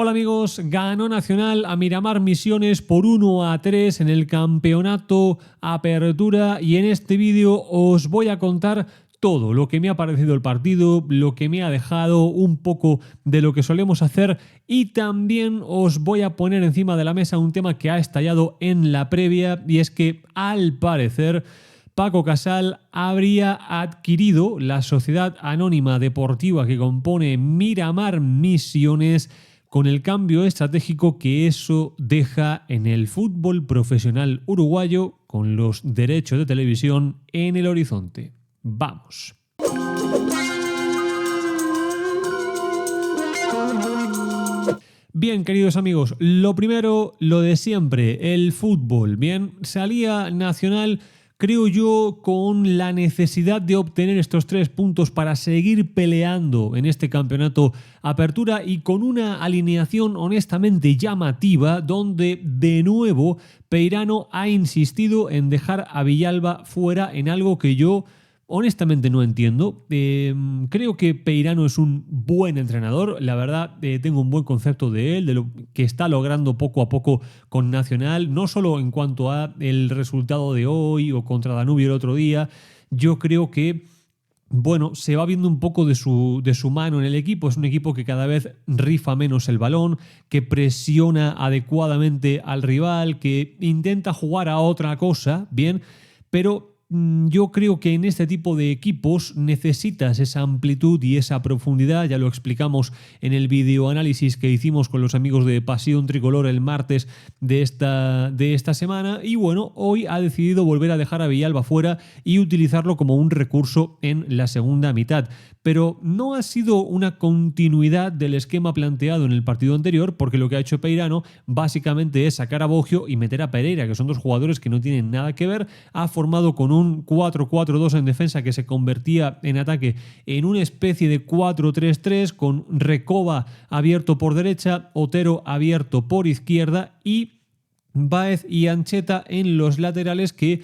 Hola amigos, ganó Nacional a Miramar Misiones por 1-3 en el campeonato Apertura y en este vídeo os voy a contar todo lo que me ha parecido el partido, lo que me ha dejado, un poco de lo que solemos hacer y también os voy a poner encima de la mesa un tema que ha estallado en la previa y es que al parecer Paco Casal habría adquirido la sociedad anónima deportiva que compone Miramar Misiones con el cambio estratégico que eso deja en el fútbol profesional uruguayo con los derechos de televisión en el horizonte. ¡Vamos! Bien, queridos amigos, lo primero, lo de siempre, el fútbol. Bien, salía Nacional, creo yo, con la necesidad de obtener estos 3 puntos para seguir peleando en este campeonato Apertura y con una alineación honestamente llamativa donde de nuevo Peirano ha insistido en dejar a Villalba fuera en algo que yo honestamente no entiendo. Creo que Peirano es un buen entrenador. La verdad, tengo un buen concepto de él, de lo que está logrando poco a poco con Nacional, no solo en cuanto a el resultado de hoy o contra Danubio el otro día. Yo creo que se va viendo un poco de su mano en el equipo. Es un equipo que cada vez rifa menos el balón, que presiona adecuadamente al rival, que intenta jugar a otra cosa, bien, pero yo creo que en este tipo de equipos necesitas esa amplitud y esa profundidad. Ya lo explicamos en el videoanálisis que hicimos con los amigos de Pasión Tricolor el martes de esta semana. Y bueno, hoy ha decidido volver a dejar a Villalba fuera y utilizarlo como un recurso en la segunda mitad. Pero no ha sido una continuidad del esquema planteado en el partido anterior, porque lo que ha hecho Peirano básicamente es sacar a Boggio y meter a Pereira, que son dos jugadores que no tienen nada que ver. Ha formado con un 4-4-2 en defensa que se convertía en ataque en una especie de 4-3-3 con Recoba abierto por derecha, Otero abierto por izquierda y Báez y Ancheta en los laterales que,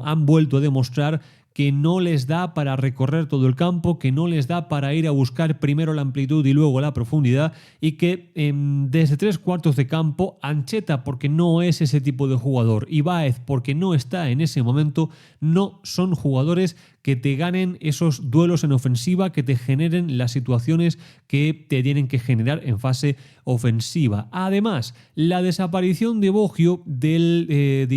han vuelto a demostrar que no les da para recorrer todo el campo, que no les da para ir a buscar primero la amplitud y luego la profundidad y que desde 3/4 de campo, Ancheta porque no es ese tipo de jugador y Báez porque no está en ese momento, no son jugadores que te ganen esos duelos en ofensiva, que te generen las situaciones que te tienen que generar en fase ofensiva. Además, la desaparición de Boggio de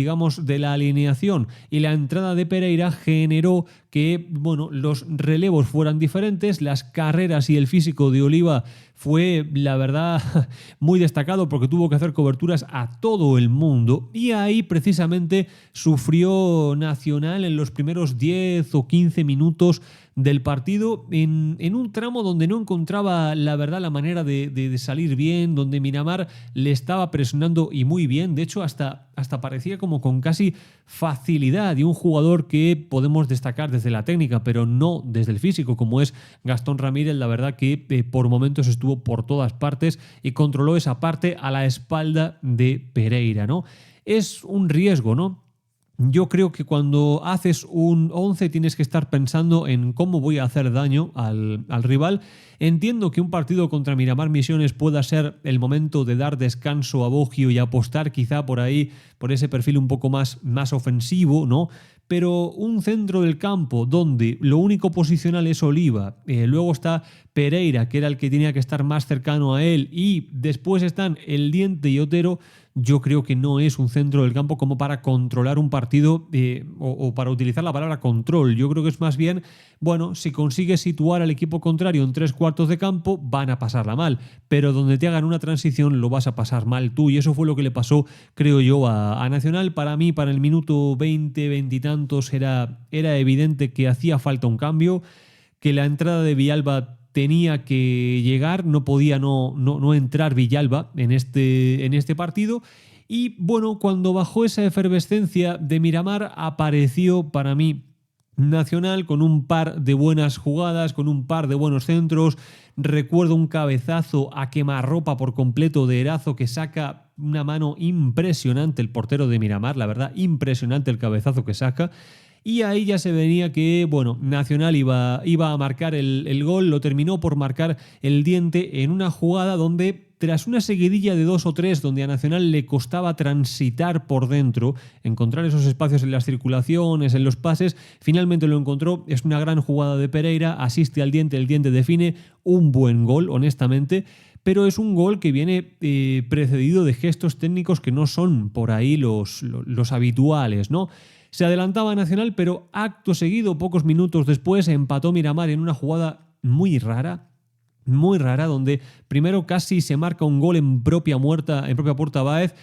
la alineación y la entrada de Pereira generó que los relevos fueran diferentes, las carreras y el físico de Oliva fue, la verdad, muy destacado porque tuvo que hacer coberturas a todo el mundo y ahí precisamente sufrió Nacional en los primeros 10 o 15 minutos del partido en un tramo donde no encontraba, la verdad, la manera de salir bien, donde Miramar le estaba presionando y muy bien, de hecho hasta parecía como con casi facilidad y un jugador que podemos destacar desde la técnica pero no desde el físico como es Gastón Ramírez, la verdad que por momentos estuvo por todas partes y controló esa parte a la espalda de Pereira, ¿no? Es un riesgo, ¿no? Yo creo que cuando haces un 11 tienes que estar pensando en cómo voy a hacer daño al rival. Entiendo que un partido contra Miramar Misiones pueda ser el momento de dar descanso a Boggio y apostar quizá por ahí, por ese perfil un poco más ofensivo, ¿no? Pero un centro del campo donde lo único posicional es Oliva, luego está Pereira, que era el que tenía que estar más cercano a él, y después están El Diente y Otero, yo creo que no es un centro del campo como para controlar un partido o para utilizar la palabra control. Yo creo que es más bien, si consigues situar al equipo contrario en 3/4 de campo, van a pasarla mal, pero donde te hagan una transición lo vas a pasar mal tú y eso fue lo que le pasó, creo yo, a Nacional. Para mí, para el minuto 20, 20 y tantos, era evidente que hacía falta un cambio, que la entrada de Villalba tenía que llegar, no podía no entrar Villalba en este partido. Y cuando bajó esa efervescencia de Miramar, apareció para mí Nacional con un par de buenas jugadas, con un par de buenos centros. Recuerdo un cabezazo a quemarropa por completo de Erazo que saca una mano impresionante el portero de Miramar, la verdad, impresionante el cabezazo que saca. Y ahí ya se venía que, Nacional iba a marcar el gol, lo terminó por marcar El Diente en una jugada donde tras una seguidilla de 2 o 3 donde a Nacional le costaba transitar por dentro, encontrar esos espacios en las circulaciones, en los pases, finalmente lo encontró. Es una gran jugada de Pereira, asiste al Diente, el Diente define un buen gol, honestamente, pero es un gol que viene precedido de gestos técnicos que no son por ahí los habituales, ¿no? Se adelantaba Nacional, pero acto seguido, pocos minutos después, empató Miramar en una jugada muy rara, donde primero casi se marca un gol en propia puerta Báez.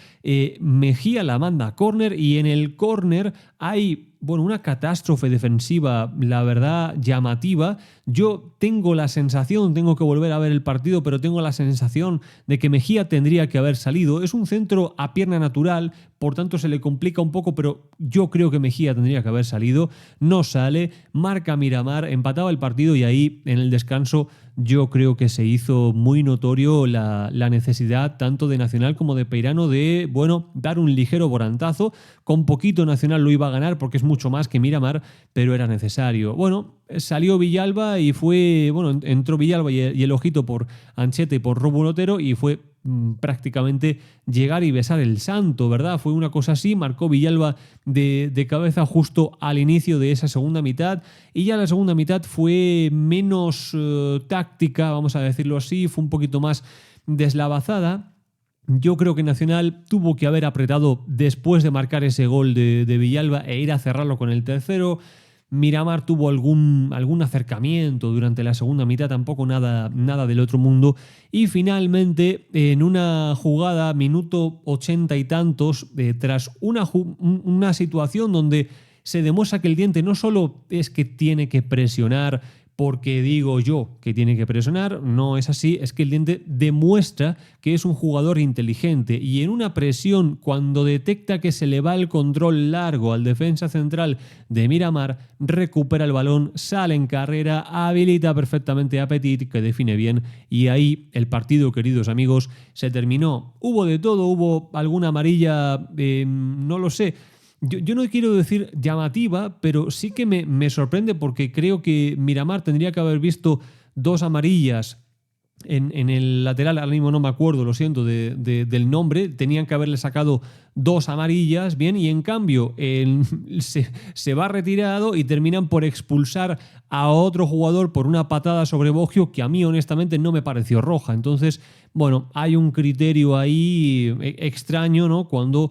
Mejía la manda a córner y en el córner hay una catástrofe defensiva, la verdad, llamativa. Yo tengo la sensación, tengo que volver a ver el partido, pero tengo la sensación de que Mejía tendría que haber salido. Es un centro a pierna natural, por tanto se le complica un poco, pero yo creo que Mejía tendría que haber salido. No sale, marca Miramar, empataba el partido y ahí en el descanso yo creo que se hizo muy notorio la necesidad tanto de Nacional como de Peirano de, dar un ligero volantazo. Con poquito Nacional lo iba a ganar porque es mucho más que Miramar, pero era necesario. Salió Villalba y entró Villalba y el ojito por Ancheta y por Rómulo Otero y fue prácticamente llegar y besar el santo, ¿verdad? Fue una cosa así, marcó Villalba de cabeza justo al inicio de esa segunda mitad y ya la segunda mitad fue menos táctica, vamos a decirlo así, fue un poquito más deslavazada. Yo creo que Nacional tuvo que haber apretado después de marcar ese gol de Villalba e ir a cerrarlo con el tercero. Miramar tuvo algún acercamiento durante la segunda mitad, tampoco nada del otro mundo. Y finalmente, en una jugada, minuto 80 y tantos, tras una situación donde se demuestra que el Diente no solo es que tiene que presionar, porque digo yo que tiene que presionar, no es así, es que el Diente demuestra que es un jugador inteligente y en una presión, cuando detecta que se le va el control largo al defensa central de Miramar, recupera el balón, sale en carrera, habilita perfectamente a Petit, que define bien, y ahí el partido, queridos amigos, se terminó. Hubo de todo, hubo alguna amarilla, no lo sé. Yo no quiero decir llamativa, pero sí que me sorprende porque creo que Miramar tendría que haber visto 2 amarillas en el lateral, ahora mismo no me acuerdo, lo siento, del nombre, tenían que haberle sacado 2 amarillas, bien, y en cambio se va retirado y terminan por expulsar a otro jugador por una patada sobre Boggio que a mí honestamente no me pareció roja. Entonces, hay un criterio ahí extraño, ¿no? Cuando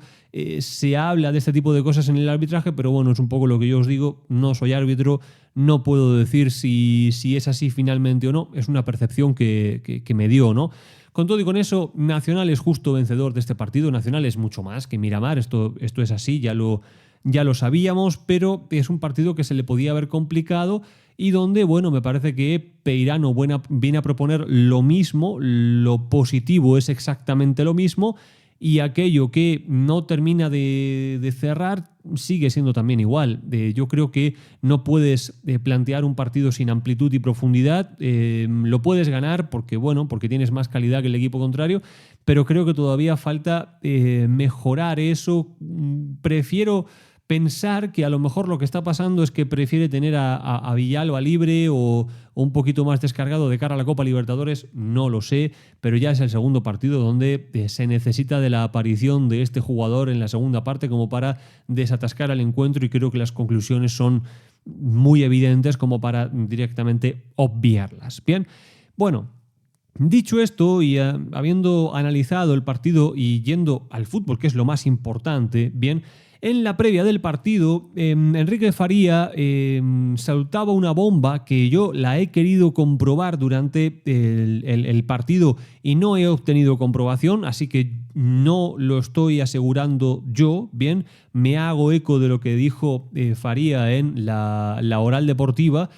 se habla de este tipo de cosas en el arbitraje, pero es un poco lo que yo os digo, no soy árbitro, no puedo decir si es así finalmente o no, es una percepción que me dio, ¿no? Con todo y con eso, Nacional es justo vencedor de este partido. Nacional es mucho más que Miramar, esto es así, ya lo sabíamos, pero es un partido que se le podía haber complicado y donde, me parece que Peirano viene a proponer lo mismo, lo positivo es exactamente lo mismo y aquello que no termina de cerrar sigue siendo también igual. Yo creo que no puedes plantear un partido sin amplitud y profundidad. Lo puedes ganar porque tienes más calidad que el equipo contrario, pero creo que todavía falta mejorar eso. Prefiero pensar que a lo mejor lo que está pasando es que prefiere tener a Villalba libre o un poquito más descargado de cara a la Copa Libertadores, no lo sé, pero ya es el segundo partido donde se necesita de la aparición de este jugador en la segunda parte como para desatascar al encuentro y creo que las conclusiones son muy evidentes como para directamente obviarlas. Bien, dicho esto y habiendo analizado el partido y yendo al fútbol, que es lo más importante, bien, en la previa del partido, Enrique Faría soltaba una bomba que yo la he querido comprobar durante el partido y no he obtenido comprobación, así que no lo estoy asegurando yo, bien, me hago eco de lo que dijo Faría en la oral deportiva,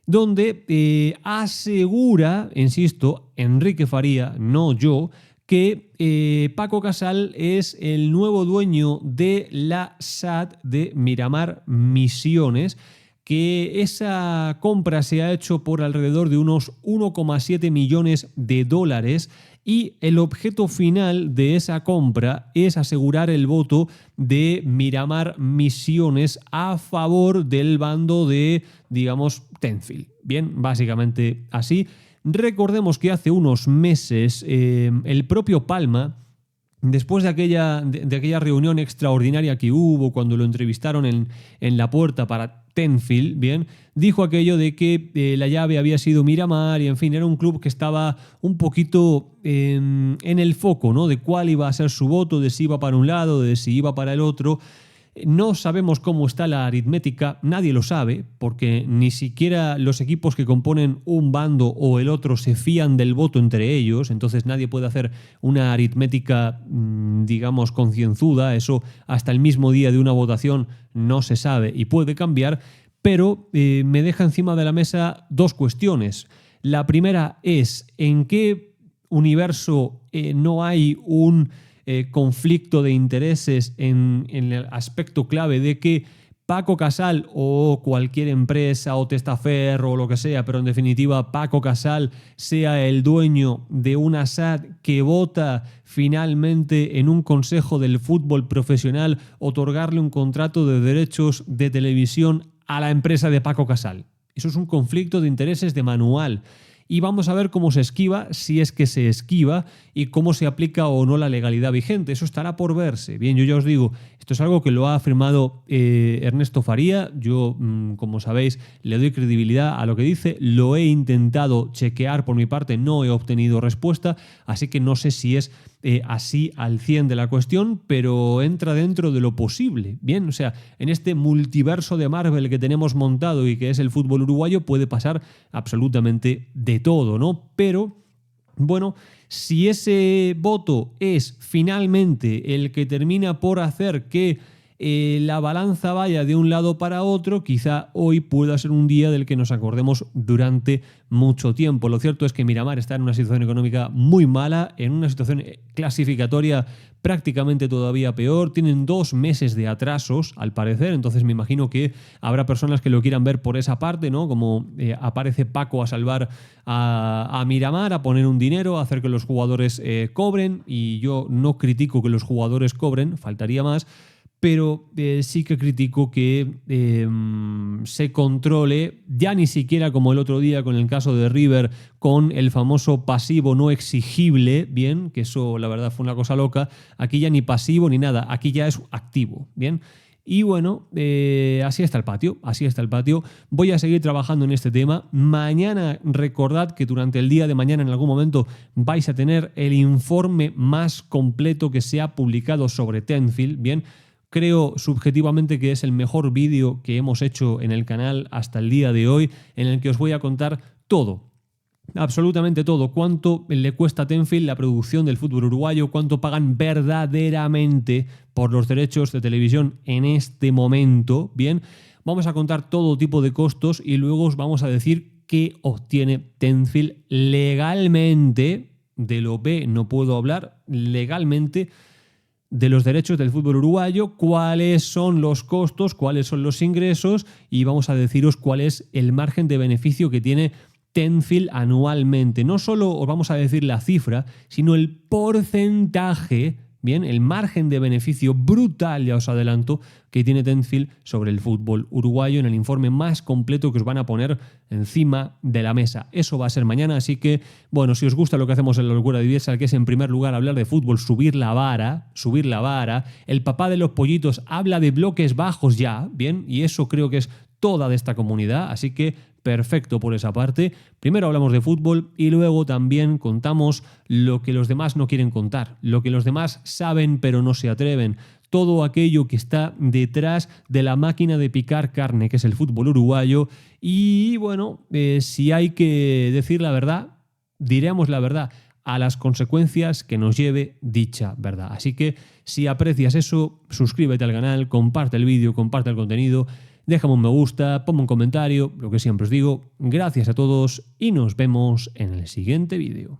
donde asegura, insisto, Enrique Faría, no yo, que Paco Casal es el nuevo dueño de la SAD de Miramar Misiones, que esa compra se ha hecho por alrededor de unos 1,7 millones de dólares y el objeto final de esa compra es asegurar el voto de Miramar Misiones a favor del bando de, digamos, Tenfield. Bien, básicamente así. Recordemos que hace unos meses el propio Palma, después de aquella reunión extraordinaria que hubo cuando lo entrevistaron en La Puerta para Tenfield, bien, dijo aquello de que la llave había sido Miramar y, en fin, era un club que estaba un poquito en el foco, ¿no? De cuál iba a ser su voto, de si iba para un lado, de si iba para el otro. No sabemos cómo está la aritmética, nadie lo sabe, porque ni siquiera los equipos que componen un bando o el otro se fían del voto entre ellos, entonces nadie puede hacer una aritmética, digamos, concienzuda. Eso hasta el mismo día de una votación no se sabe y puede cambiar, pero me deja encima de la mesa dos cuestiones. La primera es, ¿en qué universo no hay un conflicto de intereses en el aspecto clave de que Paco Casal o cualquier empresa o testaferro o lo que sea, pero en definitiva Paco Casal sea el dueño de una SAD que vota finalmente en un consejo del fútbol profesional otorgarle un contrato de derechos de televisión a la empresa de Paco Casal? Eso es un conflicto de intereses de manual. Y vamos a ver cómo se esquiva, si es que se esquiva, y cómo se aplica o no la legalidad vigente. Eso estará por verse. Bien, yo ya os digo, esto es algo que lo ha afirmado Ernesto Faría. Yo, como sabéis, le doy credibilidad a lo que dice. Lo he intentado chequear por mi parte, no he obtenido respuesta, así que no sé si es así al 100 de la cuestión, pero entra dentro de lo posible. Bien, o sea, en este multiverso de Marvel que tenemos montado y que es el fútbol uruguayo puede pasar absolutamente de todo, ¿no? Pero, bueno, si ese voto es finalmente el que termina por hacer que la balanza vaya de un lado para otro, quizá hoy pueda ser un día del que nos acordemos durante mucho tiempo. Lo cierto es que Miramar está en una situación económica muy mala, en una situación clasificatoria prácticamente todavía peor. Tienen 2 meses de atrasos, al parecer, entonces me imagino que habrá personas que lo quieran ver por esa parte, ¿no? Como aparece Paco a salvar a Miramar, a poner un dinero, a hacer que los jugadores cobren, y yo no critico que los jugadores cobren, faltaría más, pero sí que critico que se controle, ya ni siquiera como el otro día con el caso de River, con el famoso pasivo no exigible, bien, que eso la verdad fue una cosa loca. Aquí ya ni pasivo ni nada, aquí ya es activo, bien. Y bueno, así está el patio, así está el patio. Voy a seguir trabajando en este tema. Mañana, recordad que durante el día de mañana en algún momento vais a tener el informe más completo que se ha publicado sobre Tenfield, bien. Creo subjetivamente que es el mejor vídeo que hemos hecho en el canal hasta el día de hoy, en el que os voy a contar todo, absolutamente todo. Cuánto le cuesta a Tenfield la producción del fútbol uruguayo, cuánto pagan verdaderamente por los derechos de televisión en este momento. Bien, vamos a contar todo tipo de costos y luego os vamos a decir qué obtiene Tenfield legalmente. De lo B no puedo hablar, legalmente, de los derechos del fútbol uruguayo, cuáles son los costos, cuáles son los ingresos, y vamos a deciros cuál es el margen de beneficio que tiene Tenfield anualmente. No solo os vamos a decir la cifra, sino el porcentaje, bien, el margen de beneficio brutal, ya os adelanto, que tiene Tenfield sobre el fútbol uruguayo en el informe más completo que os van a poner encima de la mesa. Eso va a ser mañana, así que, bueno, si os gusta lo que hacemos en La Locura Diviesa, que es en primer lugar hablar de fútbol, subir la vara, el papá de los pollitos habla de bloques bajos ya, bien, y eso creo que es toda de esta comunidad, así que perfecto por esa parte. Primero hablamos de fútbol y luego también contamos lo que los demás no quieren contar, lo que los demás saben pero no se atreven, todo aquello que está detrás de la máquina de picar carne que es el fútbol uruguayo. Y bueno, si hay que decir la verdad, diremos la verdad a las consecuencias que nos lleve dicha verdad. Así que si aprecias eso, suscríbete al canal, comparte el vídeo, comparte el contenido, déjame un me gusta, ponme un comentario, lo que siempre os digo. Gracias a todos y nos vemos en el siguiente vídeo.